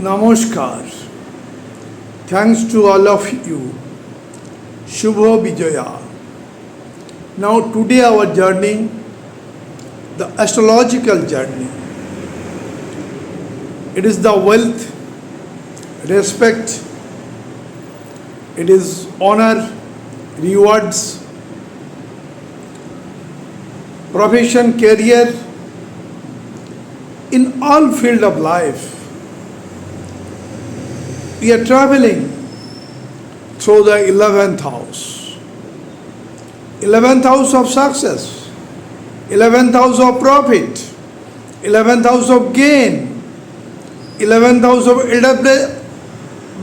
Namaskar. Thanks to all of you. Shubho Vijaya. Now today our journey, the astrological journey. It is the wealth, respect, it is honor, rewards, profession, career, in all field of life. We are traveling through the 11th house. 11th house of success, 11th house of profit, 11th house of gain, 11th house of elder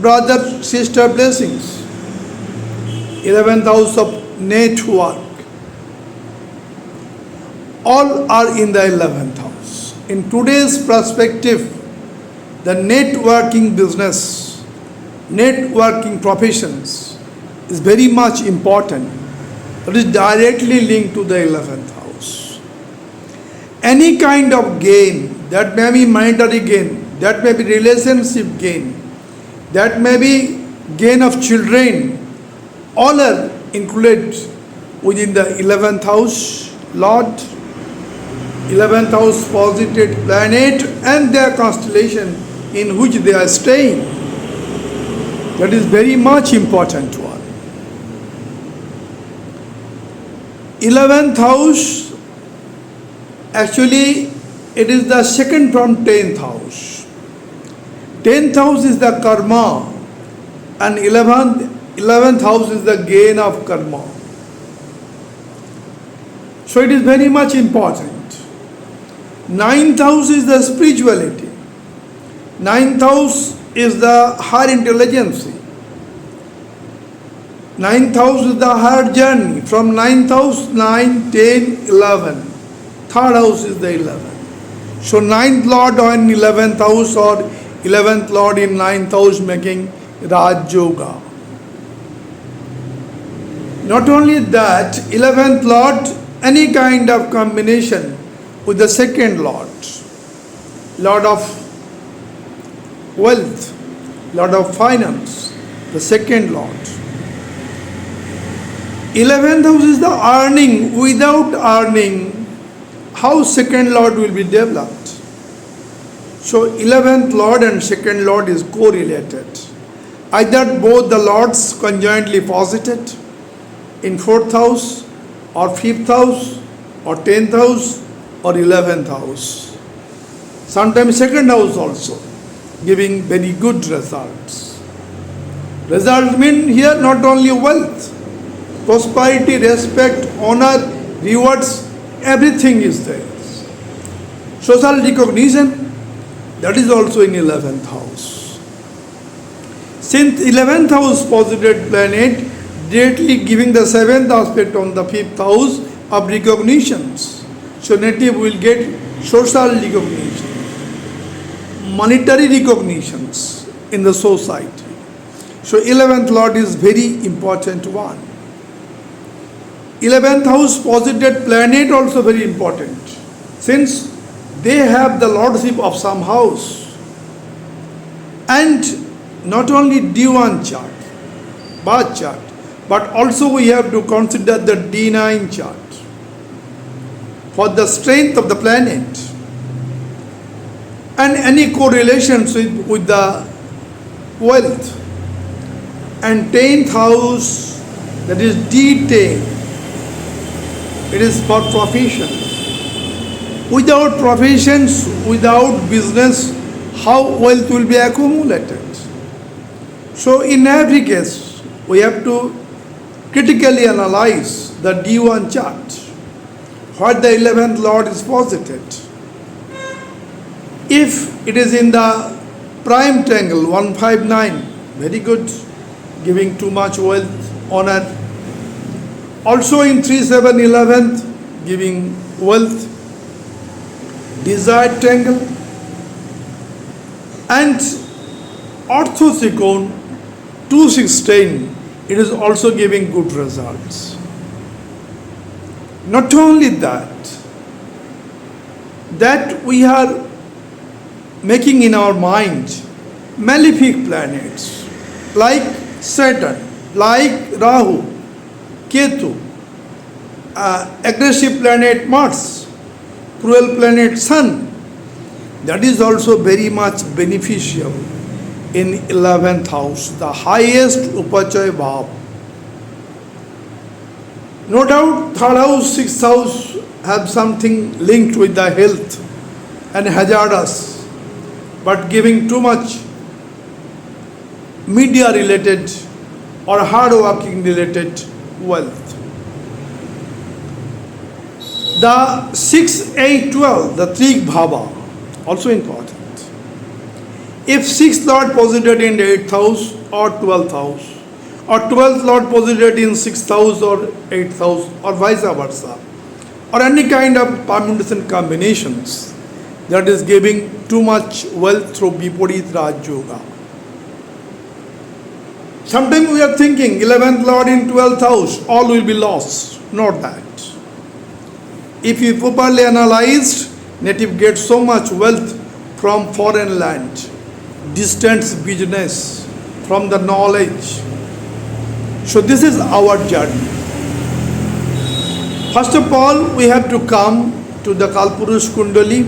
brother sister blessings, 11th house of network. All are in the 11th house. In today's perspective, the networking business, networking professions is very much important. It is directly linked to the 11th house. Any kind of gain, that may be monetary gain, that may be relationship gain, that may be gain of children, all are included within the 11th house Lord, 11th house posited planet and their constellation in which they are staying. That is very much important one. 11th house, actually it is the second from 10th house. 10th house is the karma and 11th house is the gain of karma. So it is very much important. 9th house is the spirituality. 9th house is the higher intelligence. 9th house is the higher journey. From 9th house, 9, 10, 11. Third house is the 11. So 9th Lord in 11th house or 11th Lord in 9th house making Raj Yoga. Not only that, 11th Lord, any kind of combination with the second Lord. Lord of wealth, Lord of finance, the second Lord. 11th house is the earning. Without earning, how second Lord will be developed? So 11th Lord and second Lord is correlated. Either both the Lords conjointly posited in 4th house or 5th house or 10th house or 11th house. Sometimes second house also, giving very good results. Results mean here not only wealth, prosperity, respect, honor, rewards, everything is there. Social recognition, that is also in 11th house. Since 11th house positive planet directly giving the 7th aspect on the 5th house of recognitions. So native will get social recognition, monetary recognitions in the society. So 11th Lord is very important one. 11th house posited planet also very important, since they have the lordship of some house. And not only D1 chart, birth chart, but also we have to consider the D9 chart for the strength of the planet and any correlations with the wealth. And 10th house, that is D10, it is for professions. Without professions, without business, how wealth will be accumulated? So in every case, we have to critically analyze the D1 chart, what the 11th Lord is posited. If it is in the prime triangle 159, very good, giving too much wealth, honor. Also in 3, 7, 11th, giving wealth, desired triangle, and orthoticon 216, it is also giving good results. Not only that, that we are making in our mind malefic planets like Saturn, like Rahu, Ketu, aggressive planet Mars, cruel planet Sun, that is also very much beneficial in 11th house, the highest upachaya bhav. No doubt, third house, sixth house have something linked with the health and hazardous, but giving too much media related or hard working related wealth. The 6, 8, 12, the Trig Bhava, also important. If 6th Lord posited in 8th house or 12th house, or 12th Lord posited in 6th house or 8th house, or vice versa, or any kind of permutation combinations that is giving too much wealth through Viparit Raj Yoga. Sometimes we are thinking 11th Lord in 12th house, all will be lost. Not that. If you properly analyzed, native gets so much wealth from foreign land, distance business, from the knowledge. So this is our journey. First of all, we have to come to the Kalpurush Kundali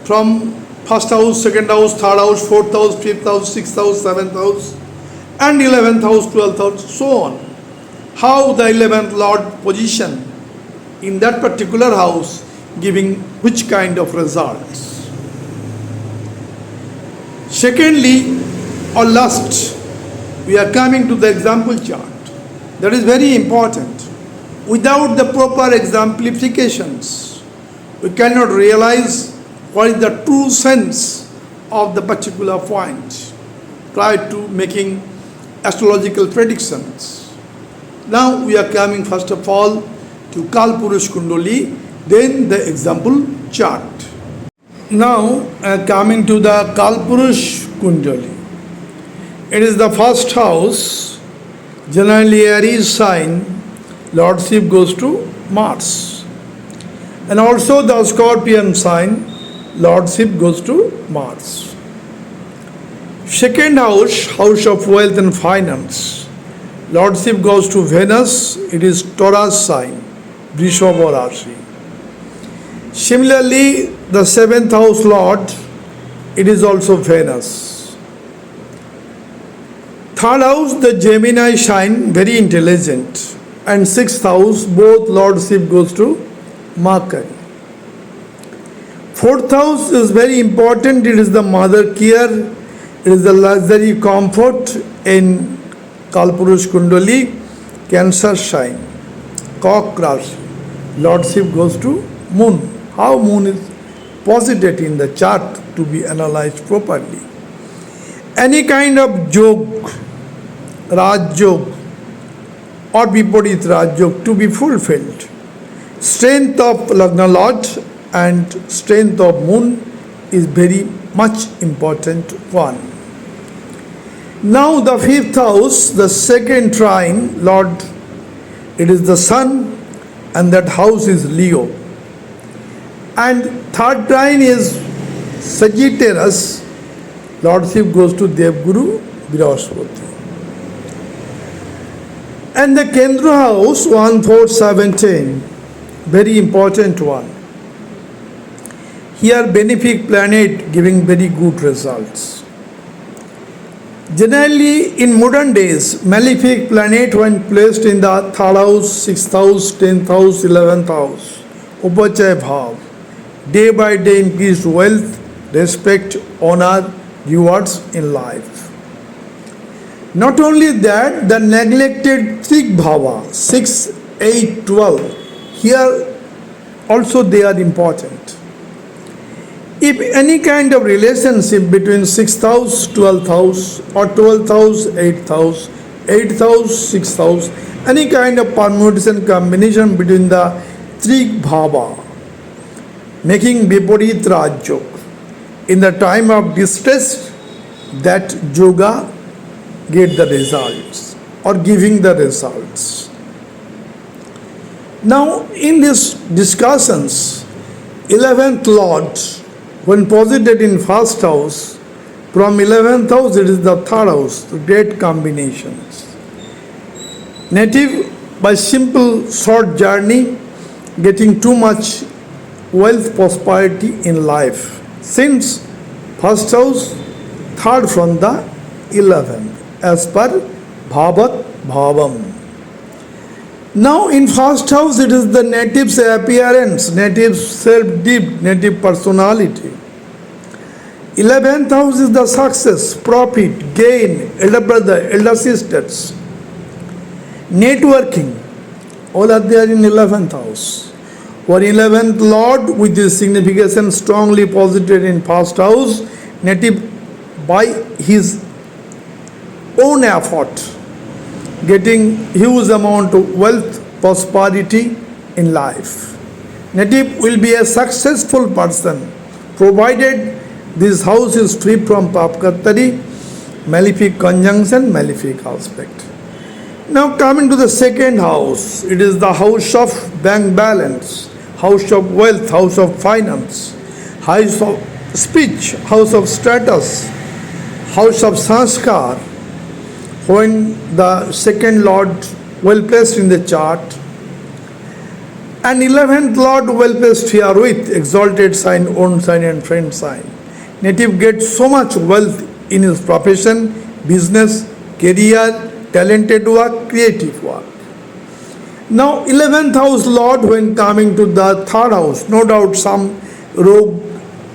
from first house, second house, third house, fourth house, fifth house, sixth house, seventh house, and 11th house, 12th house, so on. How the 11th Lord position in that particular house giving which kind of results. Secondly, or last, we are coming to the example chart. That is very important. Without the proper exemplifications, we cannot realize what is the true sense of the particular point prior to making astrological predictions. Now we are coming first of all to Kalpurush Kundali, then the example chart. Now coming to the Kalpurush Kundali. It is the first house, generally Aries sign, lordship goes to Mars. And also the Scorpion sign, lordship goes to Mars. Second house, house of wealth and finance, lordship goes to Venus, it is Taurus sign, Vrishabha Rashi. Similarly, the 7th house lord, it is also Venus. Third house, the Gemini sign, very intelligent. And 6th house, both lordship goes to Mercury. 4th house is very important, it is the mother care, it is the luxury comfort in Kalpurush Kundali, Cancer sign, Cock Rashi, lordship goes to Moon. How Moon is posited in the chart to be analyzed properly. Any kind of Yog, Raj Yog or Viparit Raj Yog to be fulfilled, strength of Lagna Lord and strength of Moon is very much important one. Now the 5th house, the second trine Lord, it is the Sun, and that house is Leo. And third trine is Sagittarius, lordship goes to Devguru Brihaspati. And the Kendra house 1, 4, 17, very important one. Here benefic planet giving very good results. Generally in modern days, malefic planet when placed in the 3rd house, 6th house, 10th house, 11th house, upachaya bhav, day by day increased wealth, respect, honor, rewards in life. Not only that, the neglected Trig Bhava, 6, 8, 12, here also they are important. If any kind of relationship between 6th house, 12th house, or 12th house, 8th house, 8th house, 6th house, any kind of permutation combination between the Trig Bhava, making Viparit Raj Yoga, in the time of distress, that yoga get the results or giving the results. Now in these discussions, 11th Lord When posited in first house, from 11th house it is the third house, great combinations. Native by simple short journey, getting too much wealth prosperity in life. Since first house, third from the 11th, as per Bhavat Bhavam. Now in first house it is the native's appearance, native's self-deep, native personality. 11th house is the success, profit, gain, elder brother, elder sisters. Networking, all are there in 11th house. For 11th Lord with this signification strongly posited in first house, native by his own effort getting huge amount of wealth, prosperity in life. Native will be a successful person provided this house is free from Papkatari, malefic conjunction, malefic aspect. Now coming to the second house, it is the house of bank balance, house of wealth, house of finance, house of speech, house of status, house of sanskar. When the second Lord well placed in the chart and 11th Lord well placed here with exalted sign, own sign and friend sign. Native gets so much wealth in his profession, business, career, talented work, creative work. Now 11th house Lord when coming to the third house, no doubt some rogue,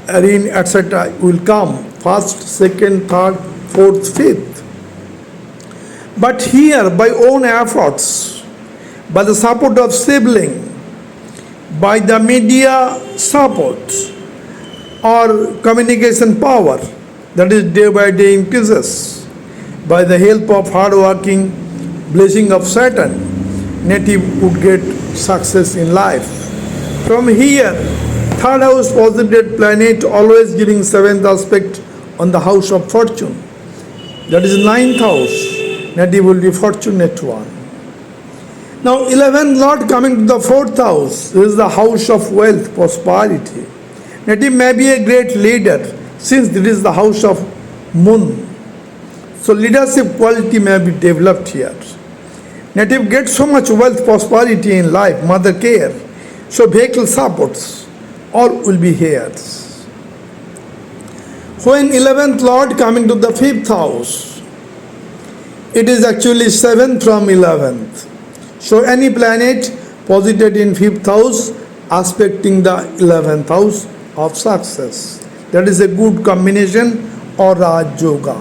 rain, etc. will come. First, second, third, fourth, fifth. But here, by own efforts, by the support of sibling, by the media support or communication power, that is day by day increases, by the help of hard-working, blessing of Saturn, native would get success in life. From here, third house posited planet always giving seventh aspect on the house of fortune. That is ninth house. Native will be fortunate one. Now 11th Lord coming to the fourth house, this is the house of wealth, prosperity. Native may be a great leader since it is the house of moon. So leadership quality may be developed here. Native gets so much wealth, prosperity in life, mother care. So vehicle supports, all will be here. When 11th Lord coming to the fifth house, it is actually 7th from 11th. So any planet posited in 5th house aspecting the 11th house of success. That is a good combination or Raj Yoga.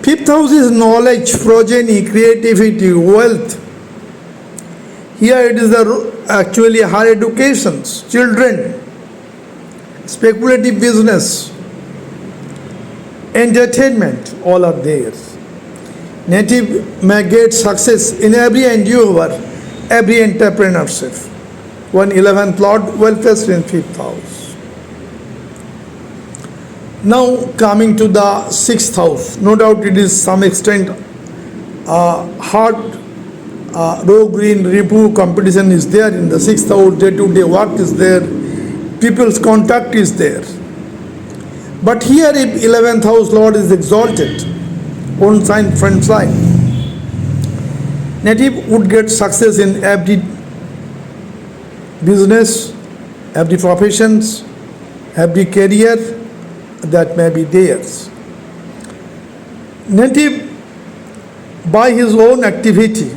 5th house is knowledge, progeny, creativity, wealth. Here it is actually higher educations, children, speculative business, entertainment, all are there. Native may get success in every endeavor, every entrepreneurship. When 11th Lord well placed in 5th house. Now coming to the 6th house, no doubt it is some extent hard, rogue, green, repu competition is there in the 6th house, day-to-day work is there, people's contact is there. But here if 11th house Lord is exalted, own sign, friend sign, native would get success in every business, every professions, every career that may be theirs. Native by his own activity,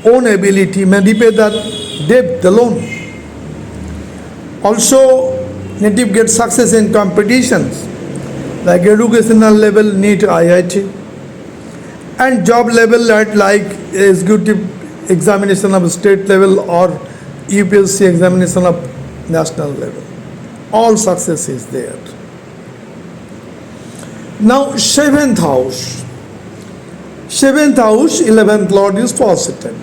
own ability may repay the debt, the loan. Also, native gets success in competitions like educational level, NEET, IIT, and job level at like executive examination of state level or UPSC examination of national level. All success is there. Now 7th house. 7th house, 11th Lord is posited.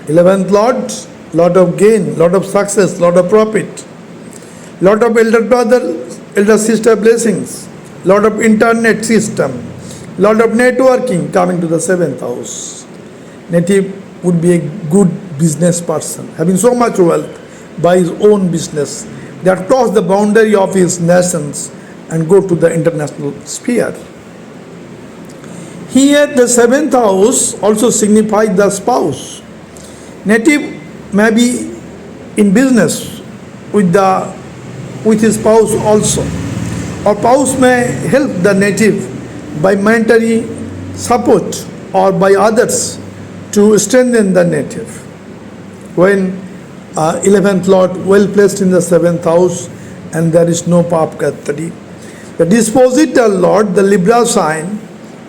11th Lord, lot of gain, lot of success, lot of profit, lot of elder brother, elder sister blessings, lot of internet system, lot of networking coming to the 7th house. Native would be a good business person, having so much wealth by his own business. that cross the boundary of his nations and go to the international sphere. Here the seventh house also signifies the spouse. Native may be in business with his spouse also, or spouse may help the native by monetary support or by others to strengthen the native. When 11th Lord well placed in the 7th house and there is no Pap Katari. The disposital Lord, the Libra sign,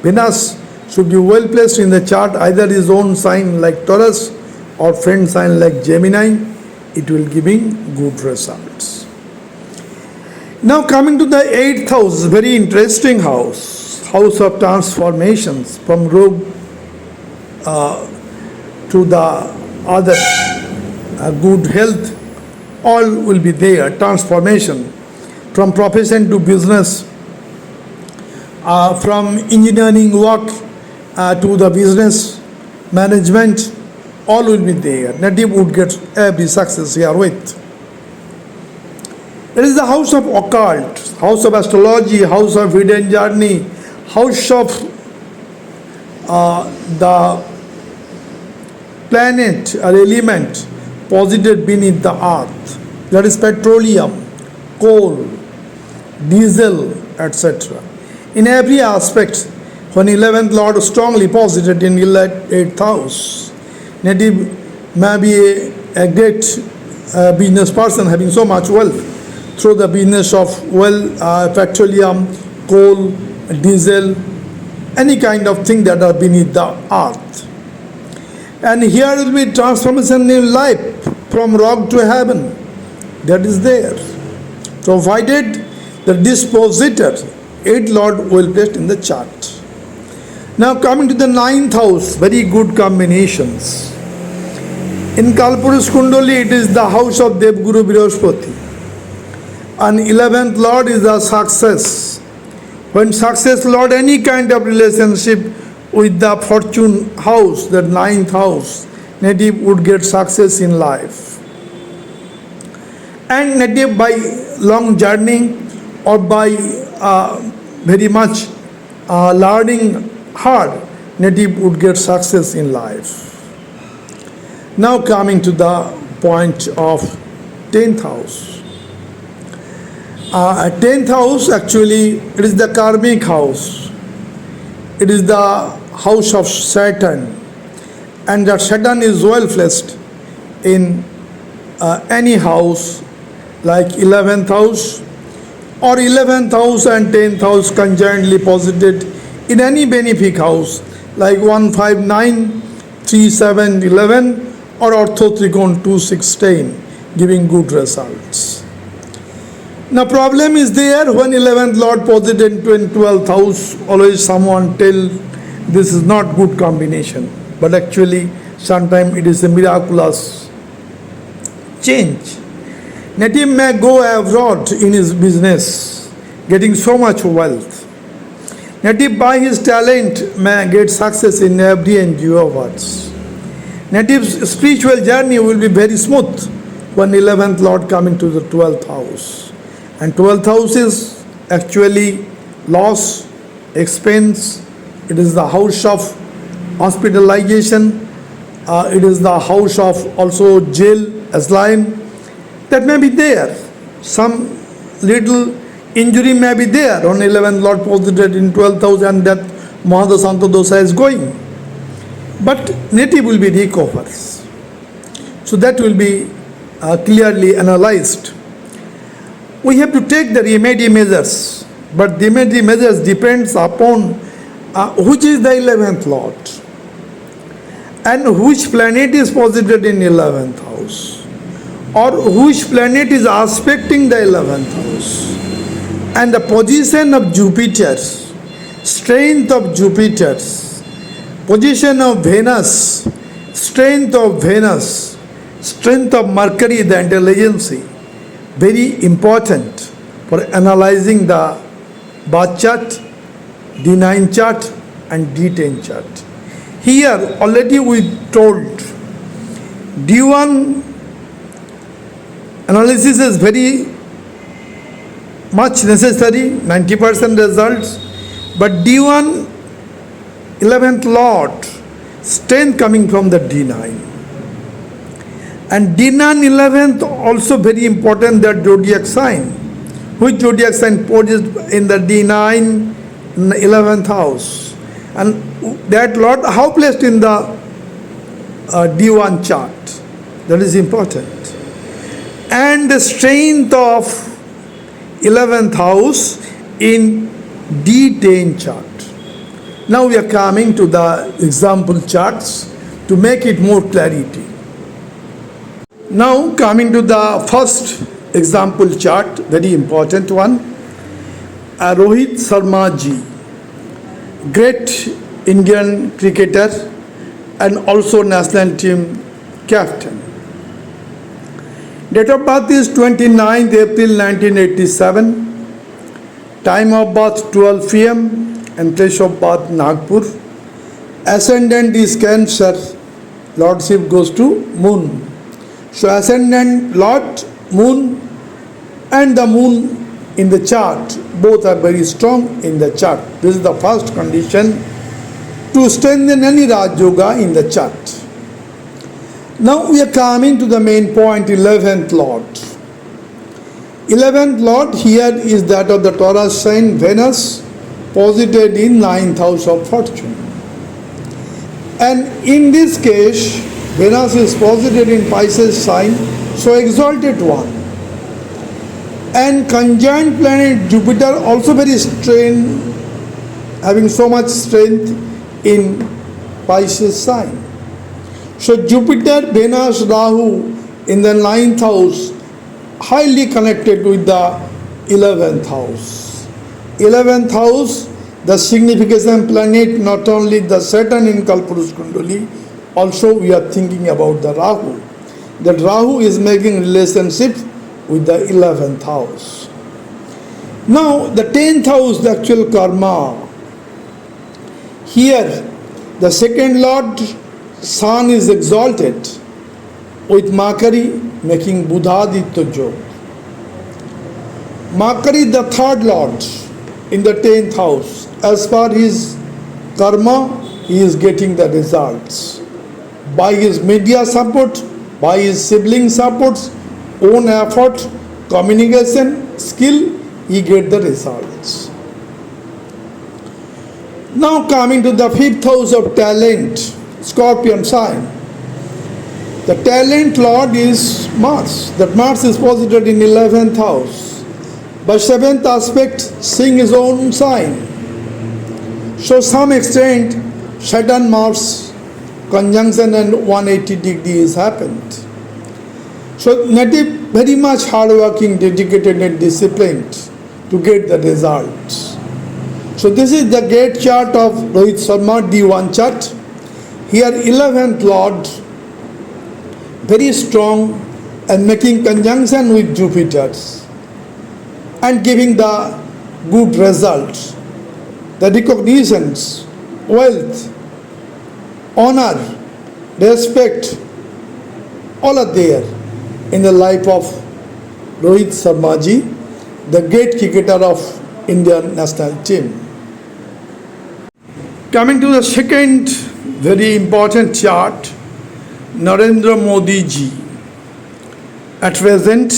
Venus, should be well placed in the chart, either his own sign like Taurus or friend sign like Gemini. It will giving good results. Now coming to the 8th house, very interesting house of transformations, from rogue to the other, good health, all will be there. Transformation from profession to business, from engineering work to the business management, all will be there. Native would get every success here with. It is the house of occult, house of astrology, house of hidden journey, house of the planet or element posited beneath the earth. That is petroleum, coal, diesel, etc. In every aspect, when 11th Lord is strongly posited in 8th house, native may be a great business person having so much wealth through the business of petroleum, coal, diesel, any kind of thing that are beneath the earth. And here will be transformation in life from rock to heaven. That is there. Provided the dispositor, 8th Lord will placed in the chart. Now coming to the 9th house, very good combinations. In Kalpurush Kundali, it is the house of Devguru Brihaspati. And 11th Lord is the success. When success Lord, any kind of relationship with the fortune house, the 9th house, native would get success in life. And native by long journey or by very much learning hard, native would get success in life. Now coming to the point of 10th house. 10th house, actually it is the karmic house. It is the house of Saturn, and that Saturn is well placed in any house like 11th house or 11th house and 10th house conjointly posited in any benefic house like 1, 5, 9, 3, 7, 11 or orthotrigon 2, 16, giving good results. Now problem is there when 11th Lord posited in 12th house, always someone tell this is not good combination, but actually sometimes it is a miraculous change. Native may go abroad in his business, getting so much wealth. Native by his talent may get success in every NGO awards. Native's spiritual journey will be very smooth when 11th Lord coming to the 12th house. And 12th house is actually loss, expense. It is the house of hospitalization. It is the house of also jail, asylum. That may be there. Some little injury may be there on 11th Lord posited in 12th house, and that Mahadasanta Dosa is going. But native will be recovered. So that will be clearly analyzed. We have to take the remedy measures, but the remedy measures depends upon which is the 11th Lord and which planet is posited in 11th house, or which planet is aspecting the 11th house, and the position of Jupiter, strength of Jupiter, position of Venus, strength of Venus, strength of Mercury, the intelligence, very important for analyzing the birth chart, D9 chart and D10 chart. Here already we told D1 analysis is very much necessary, 90% results. But D1, 11th Lord, strength coming from the D9. And D9, 11th, also very important, that zodiac sign. Which zodiac sign poses in the D9, 11th house? And that Lord, how placed in the D1 chart? That is important. And the strength of 11th house in D10 chart. Now we are coming to the example charts to make it more clarity. Now coming to the first example chart, very important one. Rohit Sharma ji, great Indian cricketer and also national team captain. Date of birth is 29th April 1987. Time of birth 12 p.m. and place of birth Nagpur. Ascendant is Cancer. Lordship goes to Moon. So ascendant Lord, Moon, and the Moon in the chart, both are very strong in the chart. This is the first condition to strengthen any Raj Yoga in the chart. Now we are coming to the main point, 11th Lord. 11th Lord here is that of the Taurus sign, Venus, posited in 9th house of fortune. And in this case, Venus is posited in Pisces sign, so exalted one. And conjoined planet Jupiter also very strength, having so much strength in Pisces sign. So Jupiter, Venus, Rahu in the 9th house, highly connected with the 11th house. 11th house, the signification planet, not only the Saturn in Kalpurus Kundali, also we are thinking about the Rahu. That Rahu is making relationship with the 11th house. Now the 10th house, the actual karma. Here the second Lord, Sun, is exalted with Makari, making Buddhaditya Yoga. Makari, the third Lord in the 10th house. As per his karma, he is getting the results. By his media support, by his sibling supports, own effort, communication, skill, he get the results. Now coming to the 5th house of talent, Scorpion sign. The talent Lord is Mars. That Mars is posited in 11th house. By 7th aspect, seeing his own sign. So some extent, Saturn Mars conjunction and 180 degrees happened. So native very much hardworking, dedicated and disciplined to get the results. So this is the great chart of Rohit Sharma D1 chart. Here 11th Lord, very strong and making conjunction with Jupiter and giving the good results. The recognitions, wealth, honor, respect, all are there in the life of Rohit Sharma ji, the great cricketer of Indian national team. Coming to the second very important chart, Narendra Modi ji. At present,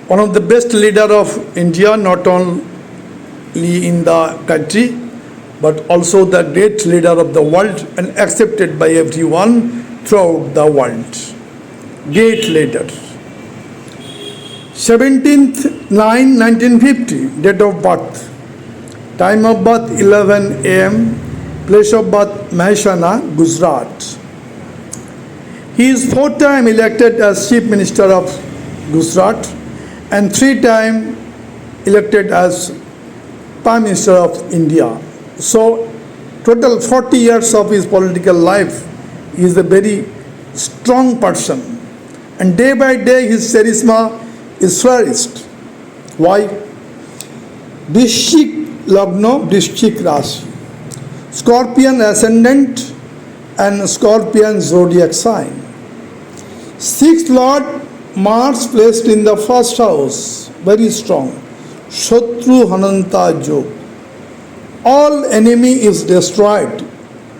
one of the best leader of India, not only in the country, but also the great leader of the world and accepted by everyone throughout the world. Great leader. 17th 9 1950, date of birth. Time of birth 11 a.m. Place of birth Mehsana, Gujarat. He is 4-time elected as Chief Minister of Gujarat and 3-time elected as Prime Minister of India. So total 40 years of his political life, he is a very strong person. And day by day his charisma is flourished. Why? Vrishchik Lagna, Vrishchik Rashi. Scorpion ascendant and Scorpion zodiac sign. 6th Lord Mars placed in the first house. very strong. Shatru Hananta Jog. All enemy is destroyed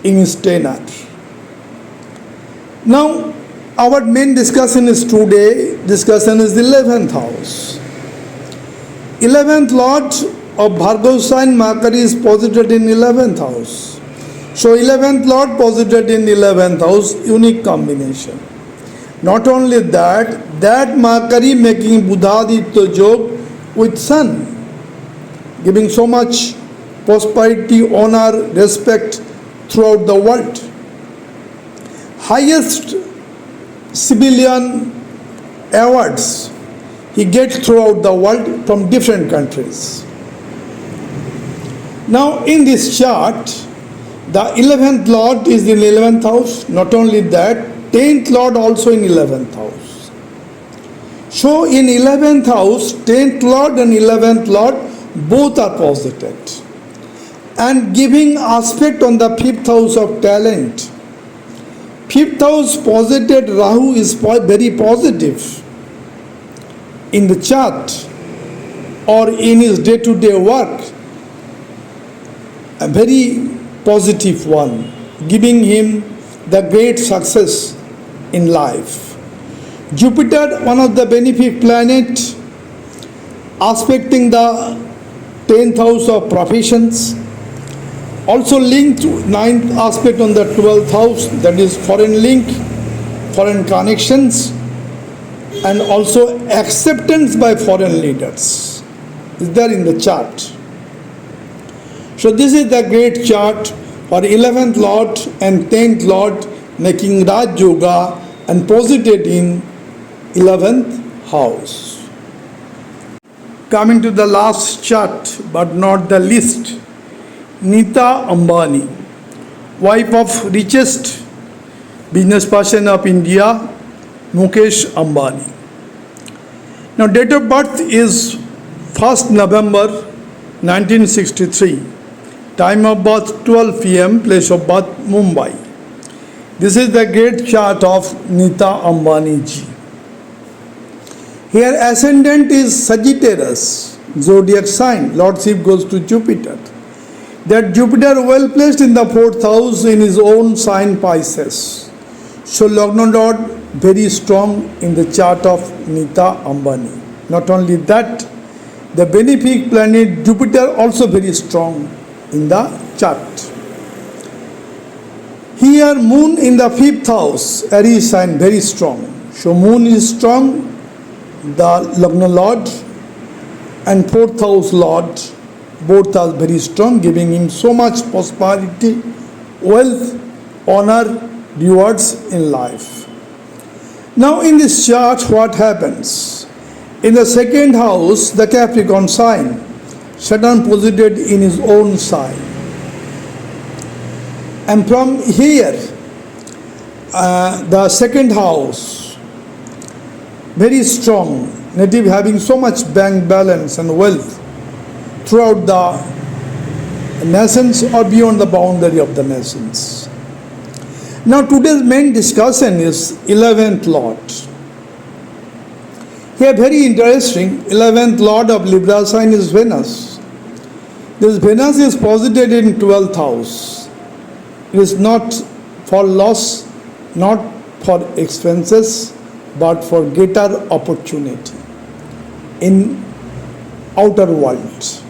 in his tenure. Now, our main discussion is today, discussion is the 11th house. 11th Lord of Bhargav sign Makari is posited in 11th house. So 11th Lord posited in 11th house, unique combination. Not only that Makari making Buddhaditya Jog with Sun, giving so much prosperity, honor, respect throughout the world. Highest civilian awards he gets throughout the world from different countries. Now in this chart, the 11th Lord is in 11th house. Not only that, 10th Lord also in 11th house. So in 11th house, 10th Lord and 11th Lord both are posited. And giving aspect on the 5th house of talent. 5th house posited Rahu is very positive in the chart or in his day-to-day work. A very positive one, giving him the great success in life. Jupiter, one of the benefic planet, aspecting the 10th house of professions, also linked to 9th aspect on the 12th house, that is foreign link, foreign connections, and also acceptance by foreign leaders is there in the chart. So this is the great chart for 11th Lord and 10th Lord making Raj Yoga and posited in 11th house. Coming to the last chart but not the least, Nita Ambani, wife of richest business person of India, Mukesh Ambani. Now date of birth is 1st November 1963. Time of birth 12 p.m. Place of birth Mumbai. This is the great chart of Nita Ambani ji. Here ascendant is Sagittarius, zodiac sign. Lordship goes to Jupiter. That Jupiter well placed in the 4th house in his own sign Pisces. So Lagna Lord very strong in the chart of Nita Ambani. Not only that, the benefic planet Jupiter also very strong in the chart. Here moon in the 5th house, Aries sign very strong. So moon is strong, the Lagna Lord and 4th house Lord both are very strong, giving him so much prosperity, wealth, honor, rewards in life. Now in this chart what happens? In the 2nd house, the Capricorn sign, Saturn posited in his own sign. And from here, the 2nd house, very strong, native having so much bank balance and wealth throughout the nations or beyond the boundary of the nations. Now today's main discussion is 11th Lord. Here very interesting, 11th Lord of Libra sign is Venus. This Venus is posited in 12th house. It is not for loss, not for expenses, but for greater opportunity in outer world.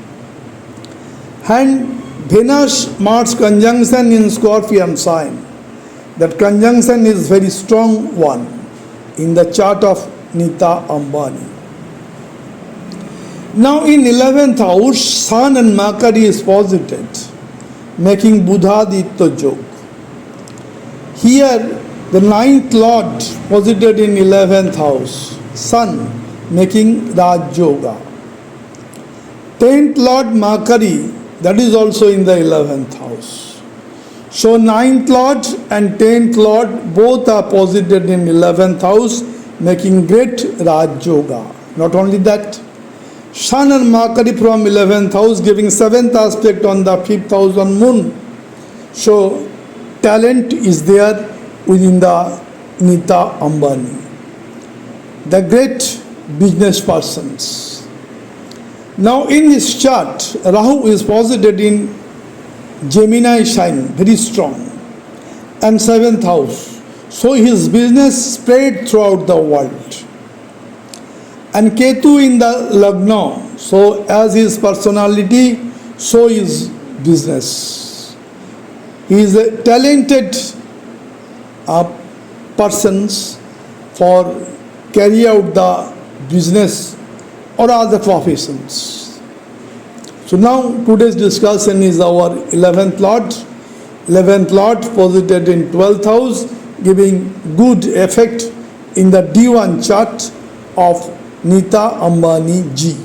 And Venus Mars conjunction in Scorpion sign. That conjunction is very strong one in the chart of Nita Ambani. Now in 11th house, Sun and Makari is posited, making Buddhaditya Jog. Here the 9th Lord posited in 11th house, Sun making Raj Yoga. 10th Lord Makari, that is also in the 11th house. So 9th Lord and 10th Lord both are posited in 11th house, making great Raj Yoga. Not only that, Sun and Makari from 11th house giving 7th aspect on the 5th house on moon. So talent is there within the Nita Ambani. The great business persons, Now in this chart, Rahu is posited in Gemini sign, very strong, and 7th house. So his business spread throughout the world. And Ketu in the Lagna, so as his personality, so his business. He is a talented persons for carry out the business or other professions. So now today's discussion is our 11th Lord. 11th Lord posited in 12th house, giving good effect in the D1 chart of Nita Ambani ji.